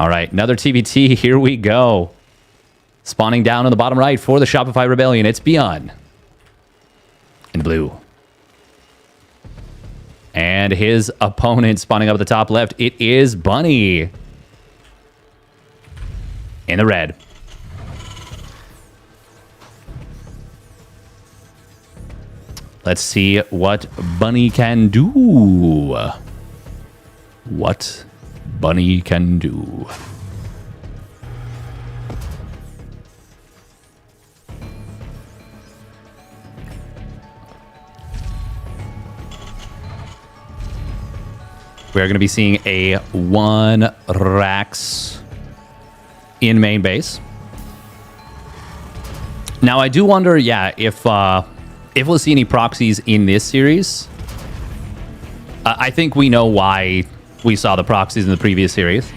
All right, another TBT. Here we go. Spawning down on the bottom right for the Shopify Rebellion. It's Byun. In blue. And his opponent spawning up at the top left. It is Bunny. In the red. Let's see what Bunny can do. What Bunny can do. We're going to be seeing a 1 Rax in main base. Now, I do wonder, yeah, if we'll see any proxies in this series. I think we know why we saw the proxies in the previous series.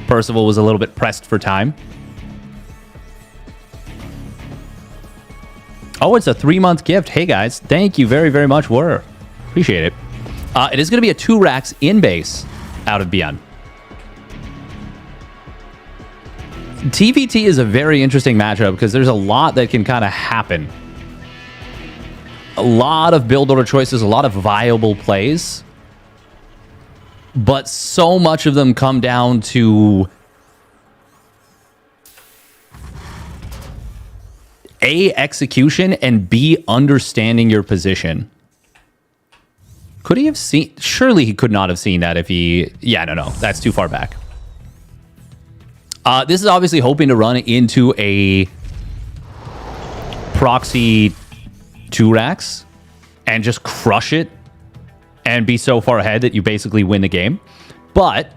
Percival was a little bit pressed for time. Oh, it's a 3-month gift. Hey, guys. Thank you very, very much. Appreciate it. It is going to be a 2 Rax in base out of Byun. TVT is a very interesting matchup because there's a lot that can kind of happen. A lot of build order choices, a lot of viable plays. But so much of them come down to A, execution, and B, understanding your position. Could he have seen? Surely he could not have seen that if he... Yeah, no. That's too far back. This is obviously hoping to run into a proxy 2 Rax and just crush it and be so far ahead that you basically win the game. But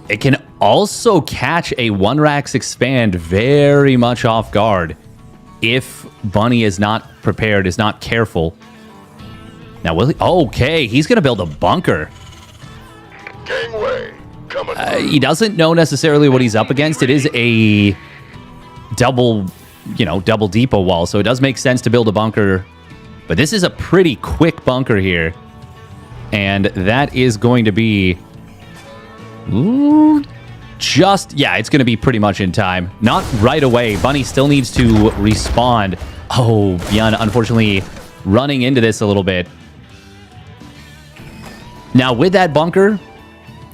it can also catch a 1 Rax expand very much off guard if Bunny is not prepared, is not careful. Now, will he? Okay, he's going to build a bunker. Gangway, coming. He doesn't know necessarily what he's up against. It is a double depot wall, so it does make sense to build a bunker. But this is a pretty quick bunker here. And that is going to be... it's going to be pretty much in time. Not right away. Bunny still needs to respawn. Oh, Byun, unfortunately, running into this a little bit. Now, with that bunker,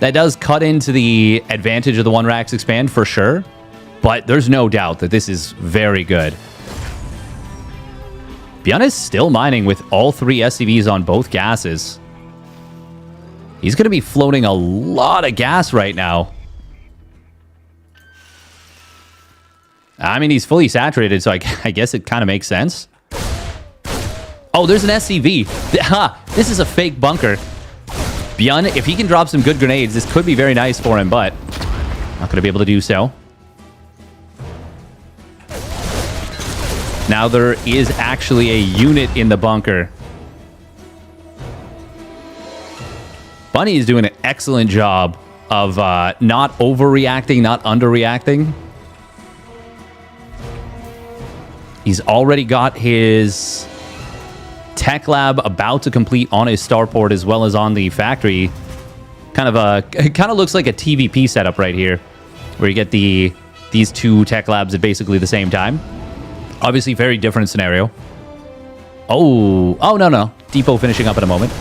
that does cut into the advantage of the 1 Rax expand for sure. But there's no doubt that this is very good. Byun is still mining with all 3 SCVs on both gases. He's going to be floating a lot of gas right now. I mean, he's fully saturated, so I guess it kind of makes sense. Oh, there's an SCV. This is a fake bunker. Byun, if he can drop some good grenades, this could be very nice for him, but not going to be able to do so. Now there is actually a unit in the bunker. Bunny is doing an excellent job of not overreacting, not underreacting. He's already got his tech lab about to complete on his starport as well as on the factory. It kind of looks like a TVP setup right here, where you get these 2 tech labs at basically the same time. Obviously, very different scenario. Oh, no. Depot finishing up in a moment.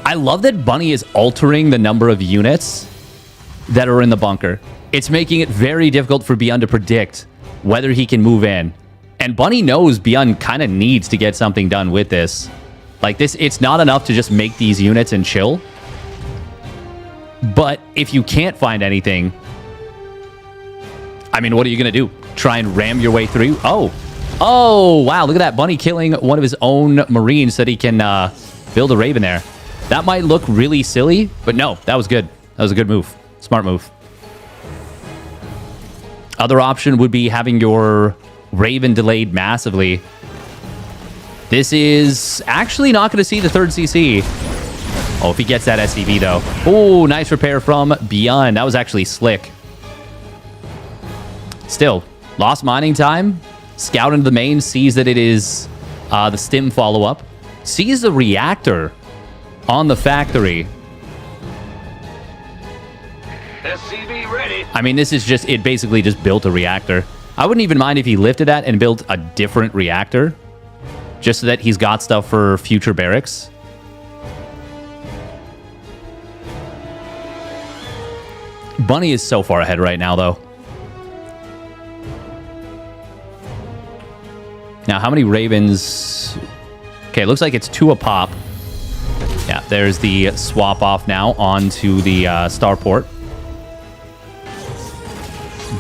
I love that Bunny is altering the number of units that are in the bunker. It's making it very difficult for Byun to predict whether he can move in. And Bunny knows Byun kind of needs to get something done with this. Like this, it's not enough to just make these units and chill. But if you can't find anything, I mean, what are you going to do? Try and ram your way through? Oh, wow. Look at that. Bunny killing one of his own Marines so that he can build a Raven there. That might look really silly, but no, that was good. That was a good move. Smart move. Other option would be having your Raven delayed massively. This is actually not going to see the 3rd CC. Oh, if he gets that SCV, though. Oh, nice repair from Byun. That was actually slick. Still, lost mining time. Scout into the main, sees that it is the stim follow-up. Sees the reactor on the factory. I mean, this is just, it basically just built a reactor. I wouldn't even mind if he lifted that and built a different reactor, just so that he's got stuff for future barracks. Bunny is so far ahead right now, though. Now, how many Ravens? Okay, looks like it's 2 a pop. Yeah, there's the swap off now onto the starport.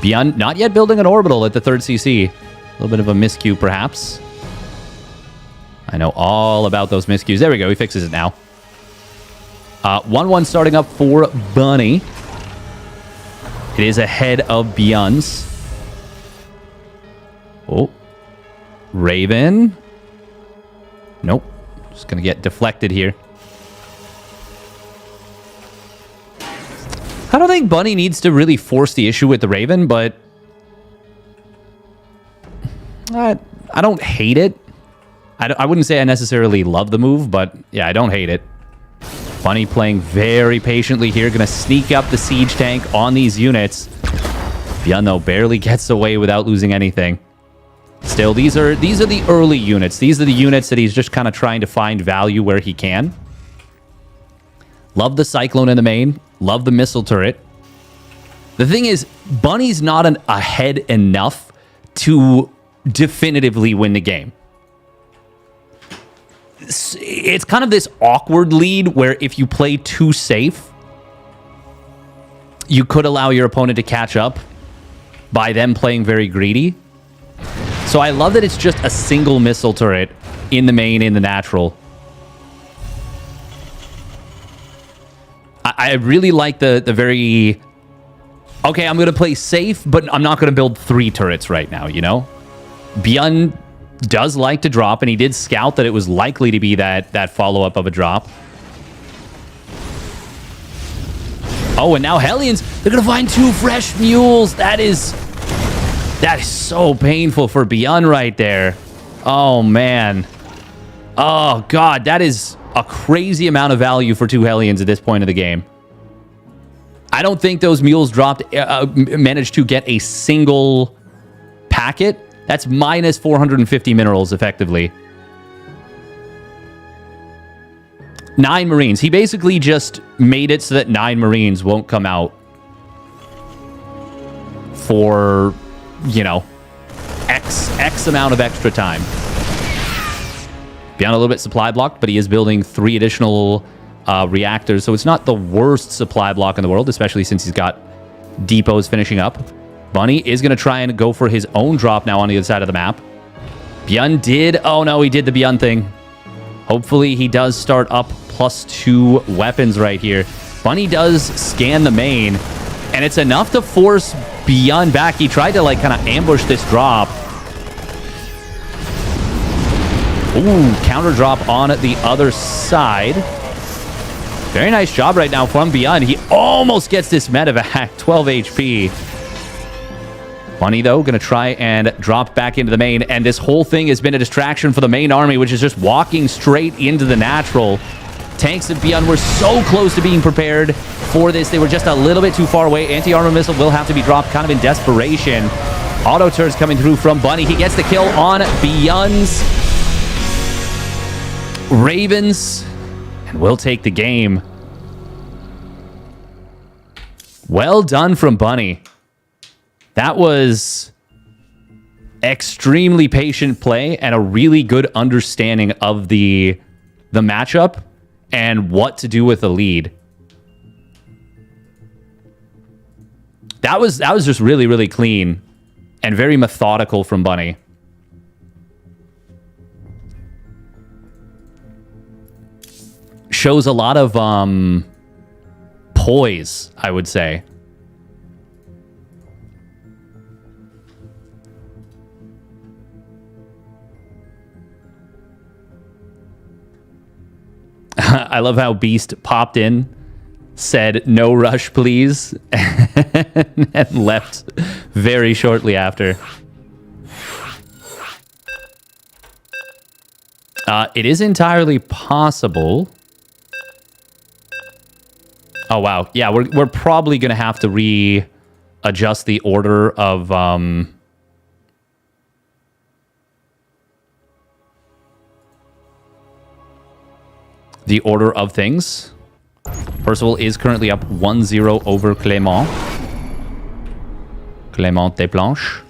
Byun not yet building an orbital at the 3rd CC. A little bit of a miscue, perhaps. I know all about those miscues. There we go. He fixes it now. 1-1 starting up for Bunny. It is ahead of Byun's. Oh. Raven. Nope. Just going to get deflected here. I don't think Bunny needs to really force the issue with the Raven, but I don't hate it. I wouldn't say I necessarily love the move, but yeah, I don't hate it. Bunny playing very patiently here. Going to sneak up the siege tank on these units. Byun, though, barely gets away without losing anything. Still, these are the early units. These are the units that he's just kind of trying to find value where he can. Love the Cyclone in the main. Love the missile turret. The thing is, Bunny's not ahead enough to definitively win the game. It's kind of this awkward lead where if you play too safe, you could allow your opponent to catch up by them playing very greedy. So I love that it's just a single missile turret in the main, in the natural. I really like the very... Okay, I'm going to play safe, but I'm not going to build 3 turrets right now, you know? Byun does like to drop, and he did scout that it was likely to be that follow-up of a drop. Oh, and now Hellions, they're going to find 2 fresh mules. That is so painful for Byun right there. Oh, man. Oh, God, that is a crazy amount of value for 2 Hellions at this point of the game. I don't think those mules managed to get a single packet. That's minus 450 minerals, effectively. 9 Marines. He basically just made it so that 9 Marines won't come out for, you know, X amount of extra time. Beyond a little bit supply blocked, but he is building 3 additional reactors, so it's not the worst supply block in the world, especially since he's got depots finishing up. Bunny is going to try and go for his own drop now on the other side of the map. Byun did... Oh, no, he did the Byun thing. Hopefully, he does start up +2 weapons right here. Bunny does scan the main, and it's enough to force Byun back. He tried to, like, kind of ambush this drop. Ooh, counter drop on the other side. Very nice job right now from Byun. He almost gets this medevac, 12 HP. Bunny, though, going to try and drop back into the main, and this whole thing has been a distraction for the main army, which is just walking straight into the natural. Tanks of Byun were so close to being prepared for this. They were just a little bit too far away. Anti-armor missile will have to be dropped kind of in desperation. Auto turns coming through from Bunny. He gets the kill on Byun's Ravens, and will take the game. Well done from Bunny. That was extremely patient play and a really good understanding of the matchup and what to do with the lead. That was just really, really clean and very methodical from Bunny. Shows a lot of poise, I would say. I love how Beast popped in, said, "No rush, please," and left very shortly after. It is entirely possible. Oh, wow. Yeah, we're probably going to have to adjust the order of things. Percival is currently up 1-0 over Clément. Clément Desplanches.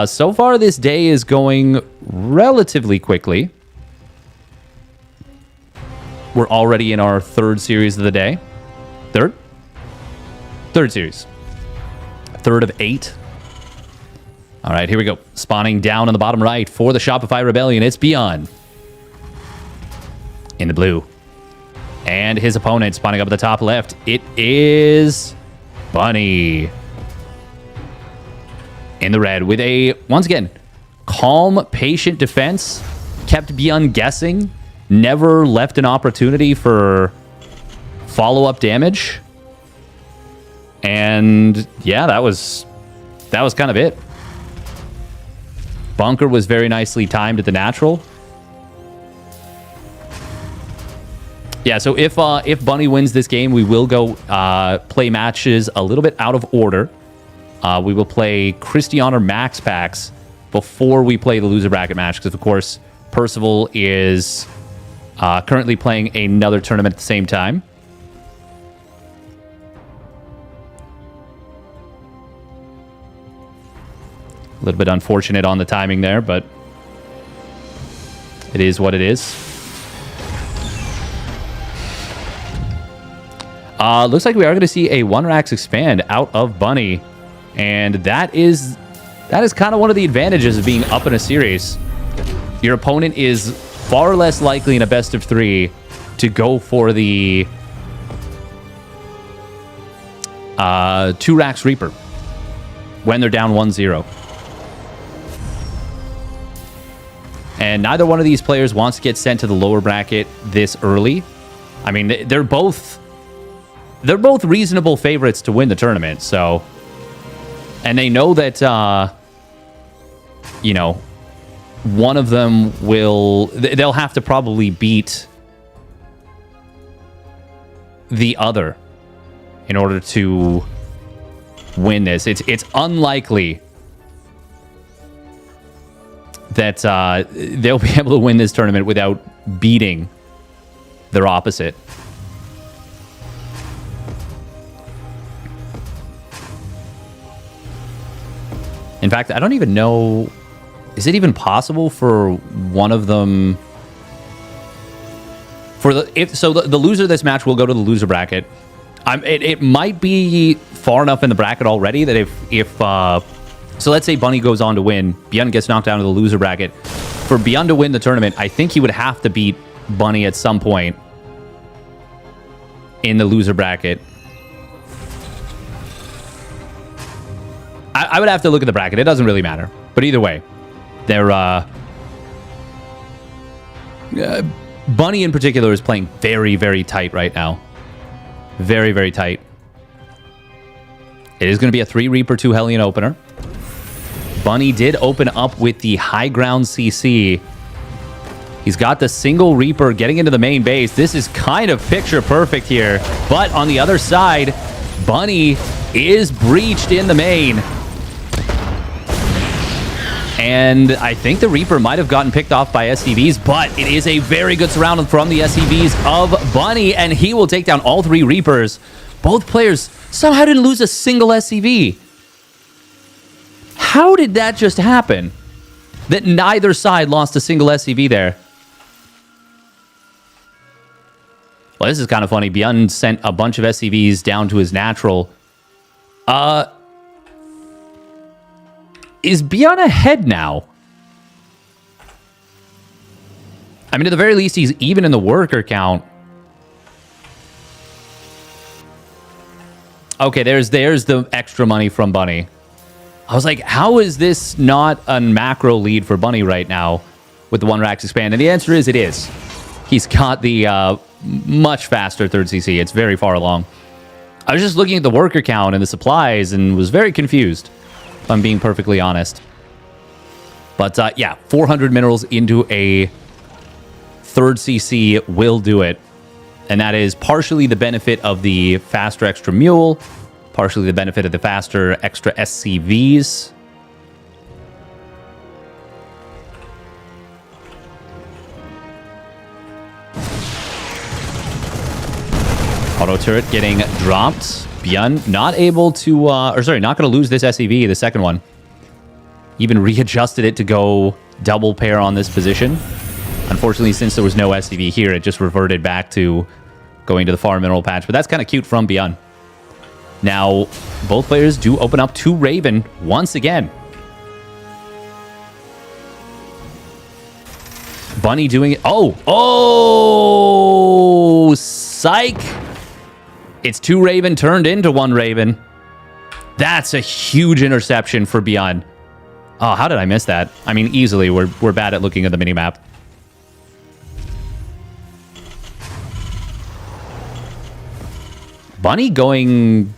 So far, this day is going relatively quickly. We're already in our third series of the day. Third series. Third of 8. All right, here we go. Spawning down on the bottom right for the Shopify Rebellion. It's Byun. In the blue. And his opponent spawning up at the top left. It is Bunny. In the red with a, once again, calm, patient defense. Kept Byun guessing. Never left an opportunity for follow-up damage. And yeah, that was kind of it. Bunker was very nicely timed at the natural. Yeah, so if Bunny wins this game, we will go play matches a little bit out of order. We will play Christianer Max packs before we play the loser bracket match, because of course Percival is currently playing another tournament at the same time. A little bit unfortunate on the timing there, but it is what it is. Looks like we are going to see a 1-Rax expand out of Bunny. And that is kind of one of the advantages of being up in a series. Your opponent is far less likely in a best of 3 to go for the 2-Rax Reaper when they're down 1-0. And neither one of these players wants to get sent to the lower bracket this early. I mean, they're both reasonable favorites to win the tournament, so... And they know that, you know, one of them will... They'll have to probably beat the other in order to win this. It's unlikely that they'll be able to win this tournament without beating their opposite. In fact, I don't even know... Is it even possible for one of them... The loser of this match will go to the loser bracket. It might be far enough in the bracket already that if so let's say Bunny goes on to win, Byun gets knocked down to the loser bracket. For Byun to win the tournament, I think he would have to beat Bunny at some point in the loser bracket. I would have to look at the bracket. It doesn't really matter. But either way, they're... Bunny in particular is playing very, very tight right now. Very, very tight. It is going to be a 3 Reaper, 2 Hellion opener. Bunny did open up with the high ground CC. He's got the single Reaper getting into the main base. This is kind of picture perfect here. But on the other side, Bunny is breached in the main. And I think the Reaper might have gotten picked off by SCVs, but it is a very good surround from the SCVs of Bunny, and he will take down all 3 Reapers. Both players somehow didn't lose a single SCV. How did that just happen? That neither side lost a single SCV there. Well, this is kind of funny. Byun sent a bunch of SCVs down to his natural. Is Byun ahead now? I mean, at the very least, he's even in the worker count. Okay, there's the extra money from Bunny. I was like, how is this not a macro lead for Bunny right now with the 1-Rax expand? And the answer is it is. He's got the much faster 3rd CC. It's very far along. I was just looking at the worker count and the supplies and was very confused, if I'm being perfectly honest. But yeah, 400 minerals into a 3rd CC will do it. And that is partially the benefit of the faster extra mule, partially the benefit of the faster extra SCVs. Auto turret getting dropped. Byun not able to, not going to lose this SCV, the second one. Even readjusted it to go double pair on this position. Unfortunately, since there was no SCV here, it just reverted back to going to the far mineral patch. But that's kind of cute from Byun. Now, both players do open up to Raven once again. Bunny doing it. Oh, psych. It's 2 Raven turned into 1 Raven. That's a huge interception for Byun. Oh, how did I miss that? I mean, easily. We're bad at looking at the minimap. Bunny going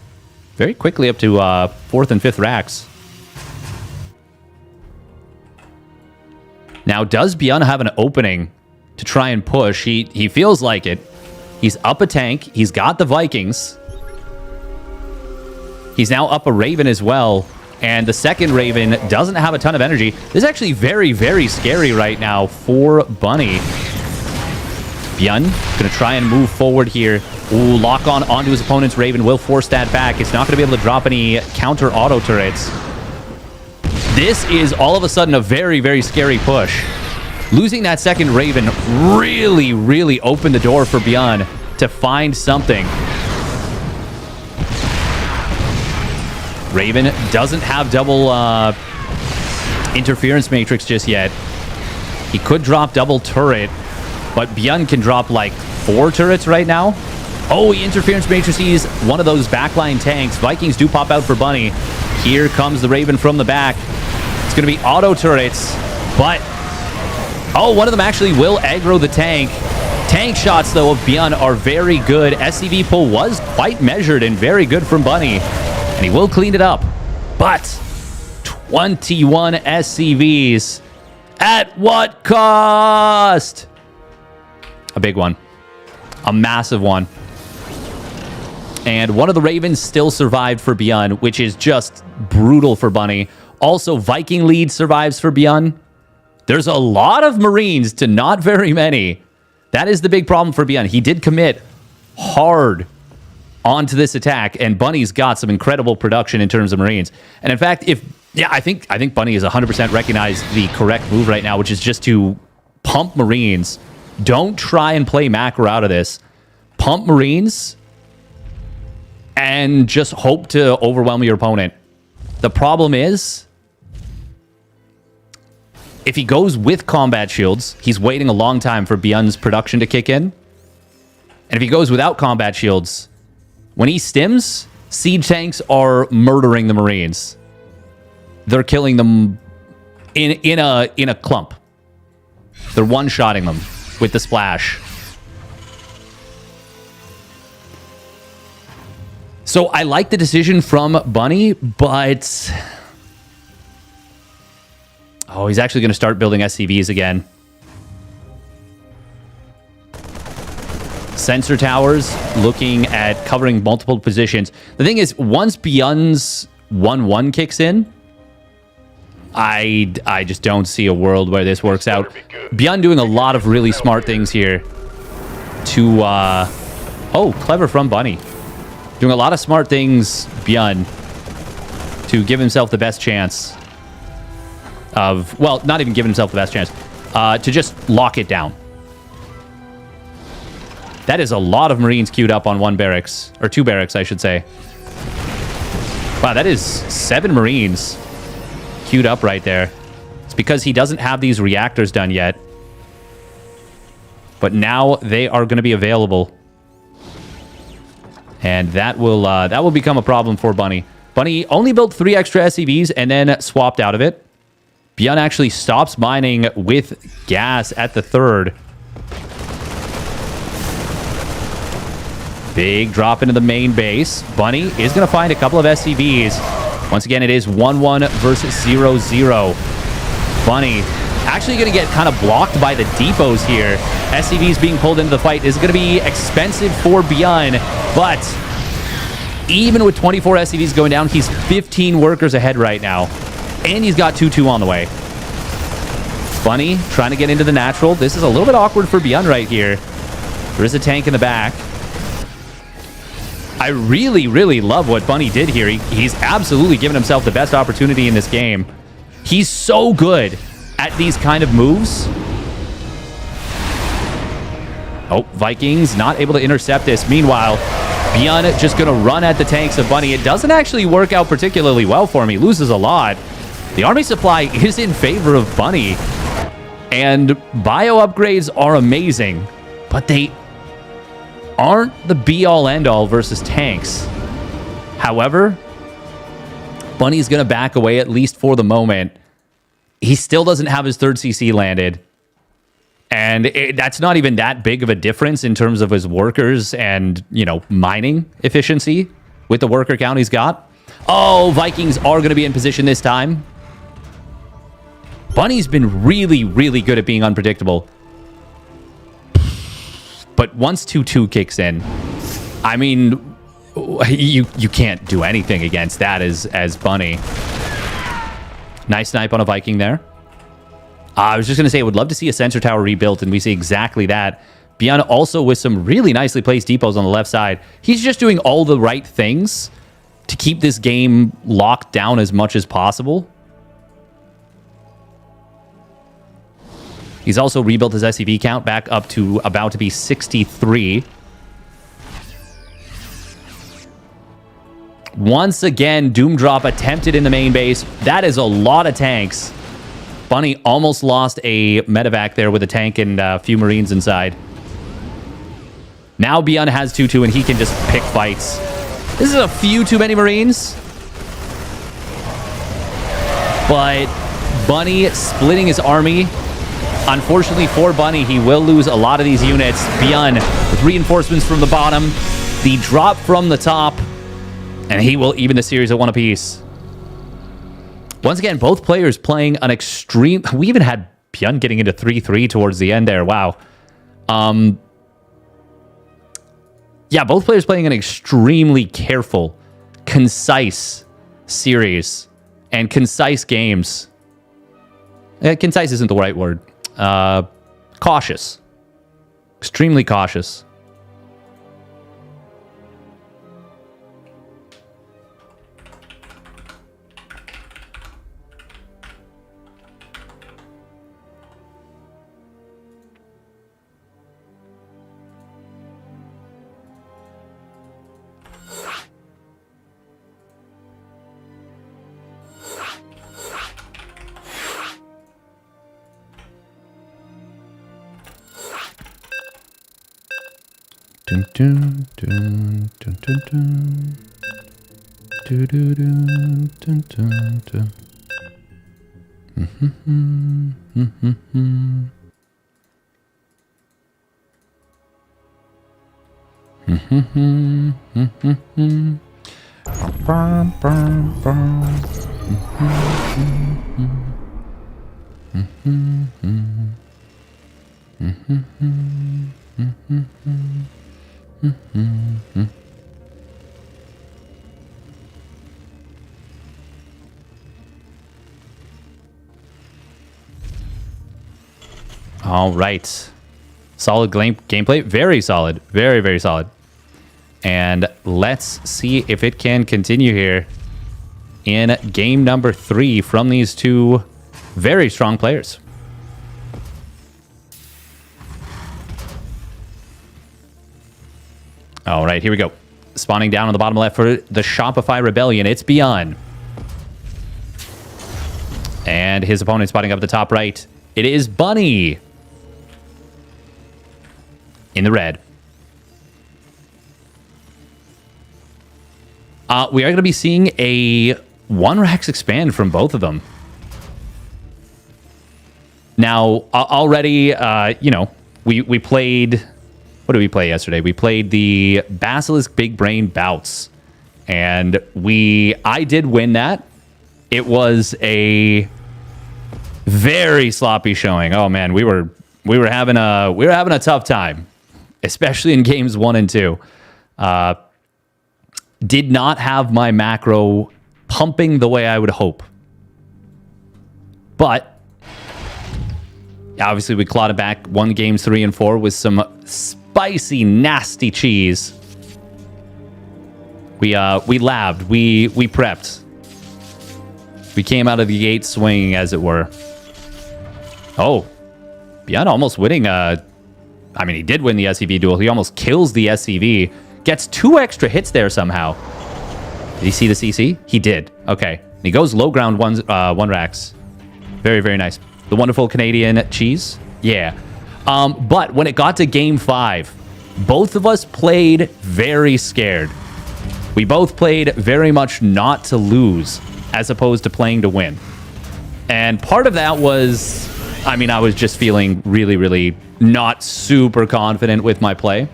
very quickly up to 4th and 5th racks. Now, does Byun have an opening to try and push? He feels like it. He's up a tank. He's got the Vikings. He's now up a Raven as well. And the second Raven doesn't have a ton of energy. This is actually very, very scary right now for Bunny. Byun going to try and move forward here. Ooh, lock on onto his opponent's Raven. Will force that back. It's not going to be able to drop any counter auto turrets. This is all of a sudden a very, very scary push. Losing that second Raven really, really opened the door for Byun to find something. Raven doesn't have double interference matrix just yet. He could drop double turret, but Byun can drop like 4 turrets right now. Oh, he interference matrices one of those backline tanks. Vikings do pop out for Bunny. Here comes the Raven from the back. It's going to be auto turrets, but... oh, one of them actually will aggro the tank. Tank shots, though, of Byun are very good. SCV pull was quite measured and very good from Bunny. And he will clean it up. But 21 SCVs. At what cost? A big one. A massive one. And one of the Ravens still survived for Byun, which is just brutal for Bunny. Also, Viking lead survives for Byun. There's a lot of Marines to not very many. That is the big problem for Byun. He did commit hard onto this attack, and Bunny's got some incredible production in terms of Marines. And in fact, I think Bunny has 100% recognized the correct move right now, which is just to pump Marines. Don't try and play macro out of this. Pump Marines and just hope to overwhelm your opponent. The problem is, if he goes with combat shields, he's waiting a long time for Byun's production to kick in. And if he goes without combat shields, when he stims, siege tanks are murdering the Marines. They're killing them in a clump. They're one-shotting them with the splash. So I like the decision from Bunny, but... oh, he's actually going to start building SCVs again. Sensor towers, looking at covering multiple positions. The thing is, once Byun's 1-1 kicks in, I just don't see a world where this works out. Byun doing a lot of really smart things here to... oh, clever from Bunny. Doing a lot of smart things, Byun, to give himself the best chance of... well, not even give himself the best chance. To just lock it down. That is a lot of Marines queued up on 1 barracks. Or 2 barracks, I should say. Wow, that is 7 Marines queued up right there. It's because he doesn't have these reactors done yet. But now they are going to be available. And that will become a problem for Bunny. Bunny only built 3 extra SCVs and then swapped out of it. Byun actually stops mining with gas at the 3rd. Big drop into the main base. Bunny is going to find a couple of SCVs. Once again, it is 1-1 versus 0-0. Bunny Actually going to get kind of blocked by the depots here. SCVs being pulled into the fight is going to be expensive for Byun, but even with 24 SCVs going down, he's 15 workers ahead right now. And he's got 2-2 on the way. Bunny trying to get into the natural. This is a little bit awkward for Byun right here. There is a tank in the back. I really, really love what Bunny did here. He's absolutely given himself the best opportunity in this game. He's so good at these kind of moves. Oh, Vikings not able to intercept this. Meanwhile, Byun just going to run at the tanks of Bunny. It doesn't actually work out particularly well for him. He loses a lot. The army supply is in favor of Bunny. And bio upgrades are amazing, but they aren't the be-all, end-all versus tanks. However, Bunny's going to back away, at least for the moment. He still doesn't have his third CC landed. And that's not even that big of a difference in terms of his workers and, you know, mining efficiency with the worker count he's got. Oh, Vikings are going to be in position this time. Bunny's been really, really good at being unpredictable. But once 2-2 kicks in, I mean, you can't do anything against that as Bunny. Nice snipe on a Viking there. I was just going to say, I would love to see a sensor tower rebuilt, and we see exactly that. Byun also with some really nicely placed depots on the left side. He's just doing all the right things to keep this game locked down as much as possible. He's also rebuilt his SCV count back up to about to be 63. Once again, Doom Drop attempted in the main base. That is a lot of tanks. Bunny almost lost a medevac there with a tank and a few Marines inside. Now Byun has 2-2 and he can just pick fights. This is a few too many Marines. But Bunny splitting his army. Unfortunately for Bunny, he will lose a lot of these units. Byun with reinforcements from the bottom. The drop from the top. And he will even the series at 1 apiece. Once again, both players playing an extreme... We even had Byun getting into 3-3 towards the end there. Wow. Yeah, both players playing an extremely careful, concise series. And concise games. Concise isn't the right word. Cautious. Extremely cautious. Dun, dun, dun, dun, dun, dun. Dun, dun, dun, dun, dun, dun. All right. Solid gameplay. Very solid. Very, very solid. And let's see if it can continue here in game number 3 from these two very strong players. All right, here we go. Spawning down on the bottom left for the Shopify Rebellion. It's Byun. And his opponent spotting up at the top right. It is Bunny. In the red. We are going to be seeing a 1-Rax expand from both of them. Now, already, you know, we played... What did we play yesterday? We played the Basilisk Big Brain Bouts. And I did win that. It was a Very sloppy showing. Oh man, we were having a tough time, especially in games 1 and 2. Did not have my macro pumping the way I would hope. But obviously we clawed it back, won games 3 and 4 with some spicy, nasty cheese. We labbed, we prepped. We came out of the gate swinging, as it were. Oh, Byun almost winning. I mean, he did win the SCV duel. He almost kills the SCV. Gets 2 extra hits there somehow. Did he see the CC? He did. Okay. And he goes low ground one racks. Very, very nice. The wonderful Canadian cheese. Yeah. But when it got to game 5, both of us played very scared. We both played very much not to lose as opposed to playing to win. And part of that was, I mean, I was just feeling really, really not super confident with my play.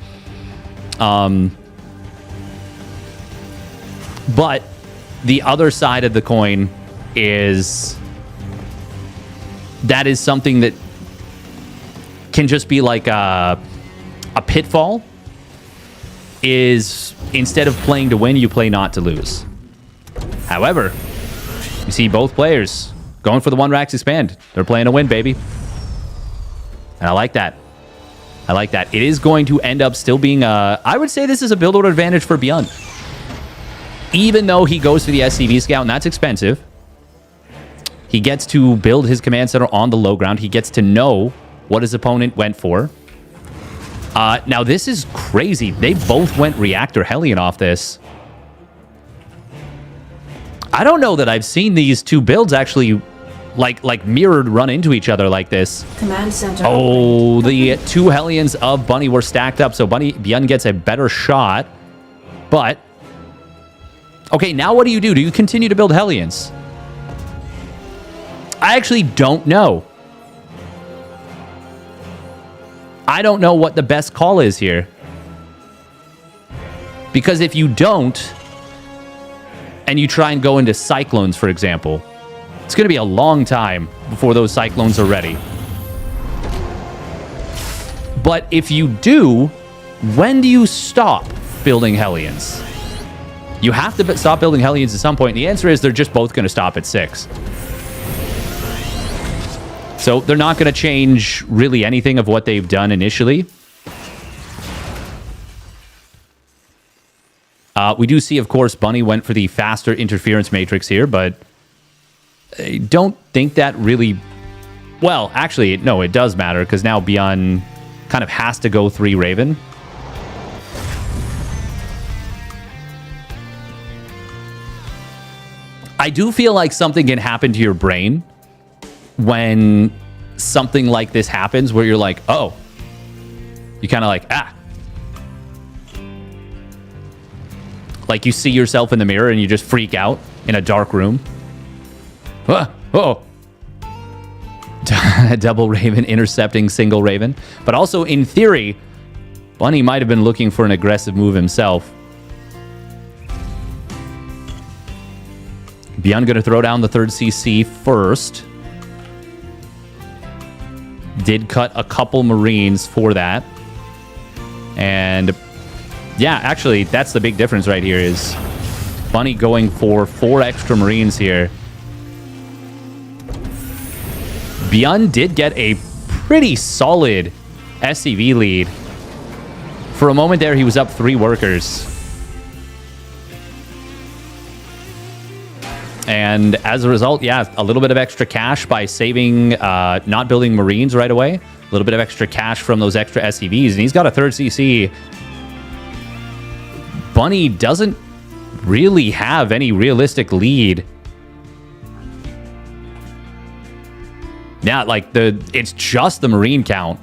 But the other side of the coin is that is something that can just be like a pitfall. Is instead of playing to win, you play not to lose. However, you see both players going for the 1 racks expand. They're playing to win, baby. And I like that. I like that. It is going to end up still being I would say this is a build order advantage for Byun. Even though he goes for the SCV scout, and that's expensive, he gets to build his command center on the low ground. He gets to know what his opponent went for. Now, this is crazy. They both went Reactor Hellion off this. I don't know that I've seen these 2 builds actually like mirrored run into each other like this. Command center. Oh, the 2 Hellions of Bunny were stacked up, so Byun gets a better shot. But okay, now what do you do? Do you continue to build Hellions? I actually don't know. I don't know what the best call is here. Because if you don't, and you try and go into Cyclones, for example, it's going to be a long time before those Cyclones are ready. But if you do, when do you stop building Hellions? You have to stop building Hellions at some point. And the answer is they're just both going to stop at 6. So they're not going to change really anything of what they've done initially. We do see, of course, Bunny went for the faster interference matrix here, but I don't think that really... Well, actually, no, it does matter, because now Byun kind of has to go 3 Raven. I do feel like something can happen to your brain when something like this happens, where you're like, oh, you kind of like, like you see yourself in the mirror and you just freak out in a dark room. Double Raven intercepting single Raven. But also, in theory, Bunny might have been looking for an aggressive move himself. Byun going to throw down the 3rd CC first. Did cut a couple Marines for that. And yeah, actually, that's the big difference right here is Bunny going for 4 extra Marines here. Byun did get a pretty solid SCV lead. For a moment there, he was up 3 workers. And as a result, yeah, a little bit of extra cash by saving, not building Marines right away. A little bit of extra cash from those extra SCVs. And he's got a 3rd CC. Bunny doesn't really have any realistic lead. Yeah, like it's just the Marine count.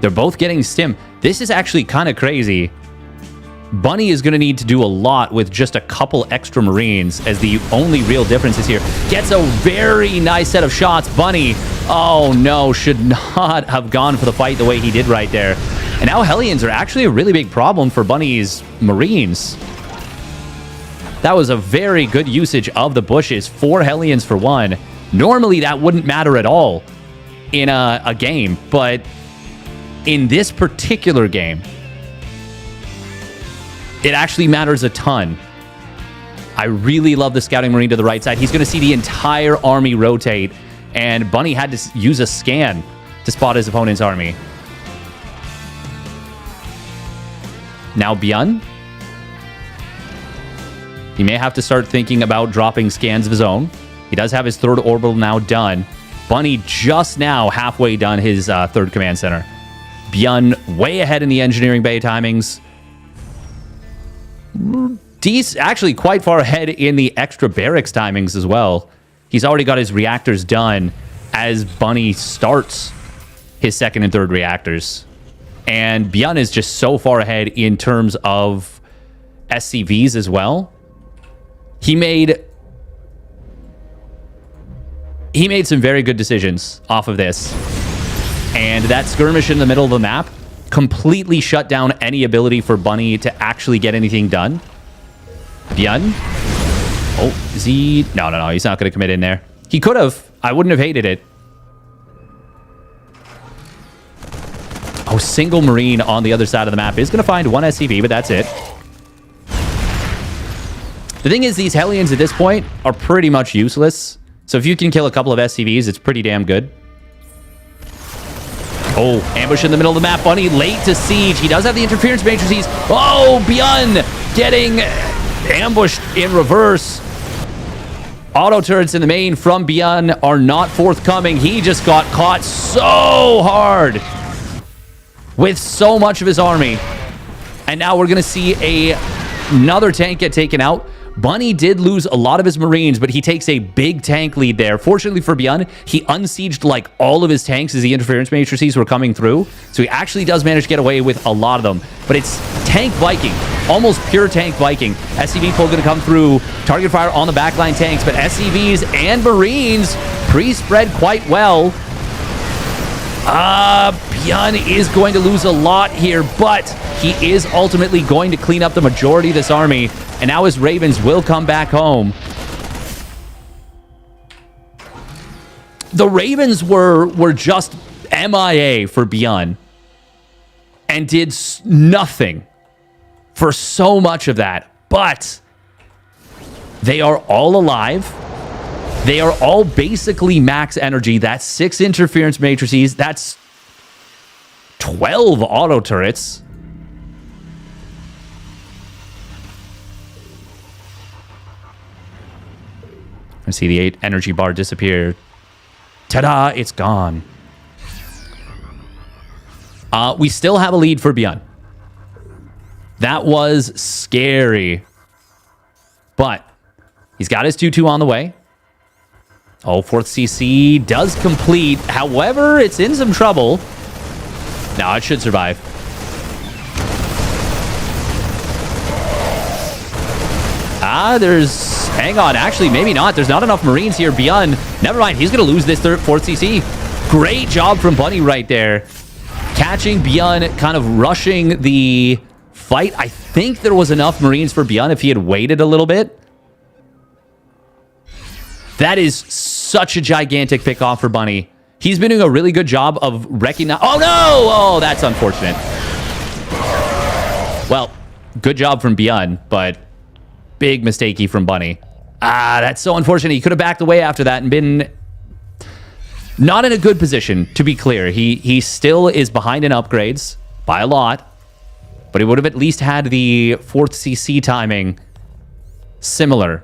They're both getting stim. This is actually kind of crazy. Bunny is going to need to do a lot with just a couple extra Marines, as the only real difference is here. Gets a very nice set of shots. Bunny, oh no, should not have gone for the fight the way he did right there. And now Hellions are actually a really big problem for Bunny's Marines. That was a very good usage of the bushes. 4 Hellions for 1. Normally, that wouldn't matter at all in a game, but in this particular game, it actually matters a ton. I really love the Scouting Marine to the right side. He's going to see the entire army rotate, and Bunny had to use a scan to spot his opponent's army. Now Byun. He may have to start thinking about dropping scans of his own. He does have his 3rd orbital now done. Bunny just now halfway done his 3rd command center. Byun way ahead in the engineering bay timings. D's actually quite far ahead in the extra barracks timings as well. He's already got his reactors done as Bunny starts his 2nd and 3rd reactors. And Byun is just so far ahead in terms of SCVs as well. He made some very good decisions off of this. And that skirmish in the middle of the map completely shut down any ability for Bunny to actually get anything done. Byun. Oh, is he? No, he's not going to commit in there. He could have. I wouldn't have hated it. Oh, single Marine on the other side of the map is going to find 1 SCV, but that's it. The thing is, these Hellions at this point are pretty much useless. So if you can kill a couple of SCVs, it's pretty damn good. Oh, ambush in the middle of the map. Bunny late to siege. He does have the interference matrices. Oh, Byun getting ambushed in reverse. Auto turrets in the main from Byun are not forthcoming. He just got caught so hard with so much of his army. And now we're going to see another tank get taken out. Bunny did lose a lot of his Marines, but he takes a big tank lead there. Fortunately for Byun, he unsieged like all of his tanks as the interference matrices were coming through. So he actually does manage to get away with a lot of them. But it's tank Viking, almost pure tank Viking. SCV pull going to come through. Target fire on the backline tanks, but SCVs and Marines pre-spread quite well. Byun is going to lose a lot here, but he is ultimately going to clean up the majority of this army. And now his Ravens will come back home. The Ravens were just MIA for Byun and did nothing for so much of that. But they are all alive. They are all basically max energy. That's 6 interference matrices. That's 12 auto turrets. I see the 8 energy bar disappear. Ta-da! It's gone. We still have a lead for Byun. That was scary. But he's got his 2-2 on the way. Oh, 4th CC does complete. However, it's in some trouble. No, it should survive. There's... Hang on, actually, maybe not. There's not enough Marines here. Byun, never mind. He's going to lose this 4th CC. Great job from Bunny right there. Catching Byun, kind of rushing the fight. I think there was enough Marines for Byun if he had waited a little bit. That is such a gigantic pick off for Bunny. He's been doing a really good job of recognizing... Oh, no! Oh, that's unfortunate. Well, good job from Byun, but big mistakey from Bunny. That's so unfortunate. He could have backed away after that and been not in a good position, to be clear. He still is behind in upgrades by a lot, but he would have at least had the 4th CC timing similar,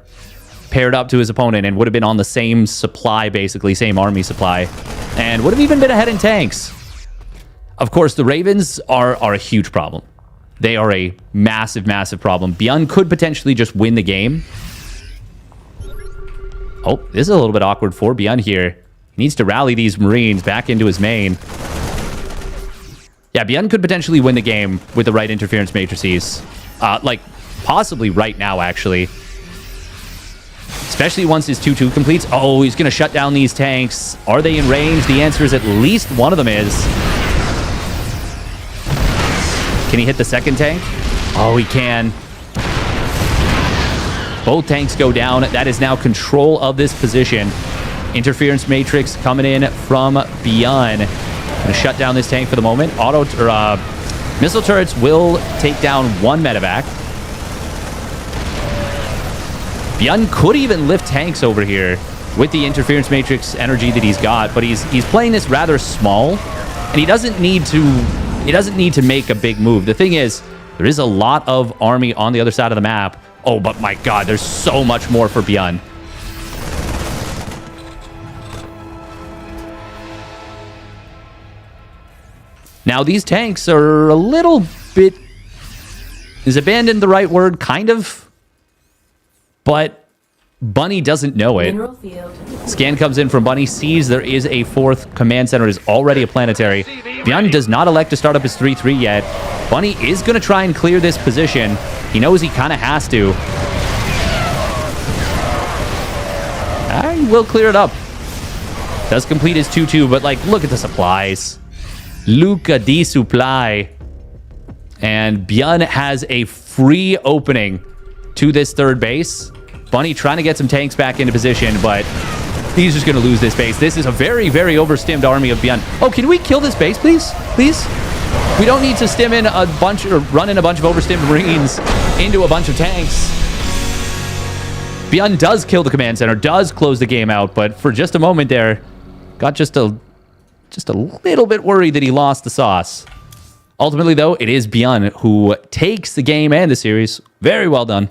paired up to his opponent, and would have been on the same supply, basically, same army supply, and would have even been ahead in tanks. Of course, the Ravens are a huge problem. They are a massive, massive problem. Byun could potentially just win the game. Oh, this is a little bit awkward for Byun here. He needs to rally these Marines back into his main. Yeah, Byun could potentially win the game with the right interference matrices. Like, possibly right now, actually. Especially once his 2-2 completes. Oh, he's going to shut down these tanks. Are they in range? The answer is at least one of them is. Can he hit the second tank? Oh, he can. Both tanks go down. That is now control of this position. Interference matrix coming in from Byun. Gonna shut down this tank for the moment. Missile turrets will take down one medevac. Byun could even lift tanks over here with the interference matrix energy that he's got, but he's playing this rather small, and he doesn't need to make a big move. The thing is, there is a lot of army on the other side of the map. Oh, but my God, there's so much more for Byun. Now, these tanks are a little bit... Is abandoned the right word? Kind of. But Bunny doesn't know it. Scan comes in from Bunny, sees there is a fourth command center. It is already a planetary. Byun does not elect to start up his 3-3 yet. Bunny is going to try and clear this position. He knows he kind of has to. He will clear it up. Does complete his 2-2, but like, look at the supplies. Luca di supply. And Byun has a free opening to this third base. Bunny trying to get some tanks back into position, but he's just going to lose this base. This is a very, very overstimmed army of Byun. Oh, can we kill this base, please? Please? We don't need to stim in a bunch or run in a bunch of overstimmed Marines into a bunch of tanks. Byun does kill the command center, does close the game out, but for just a moment there, got just a little bit worried that he lost the sauce. Ultimately, though, it is Byun who takes the game and the series. Very well done.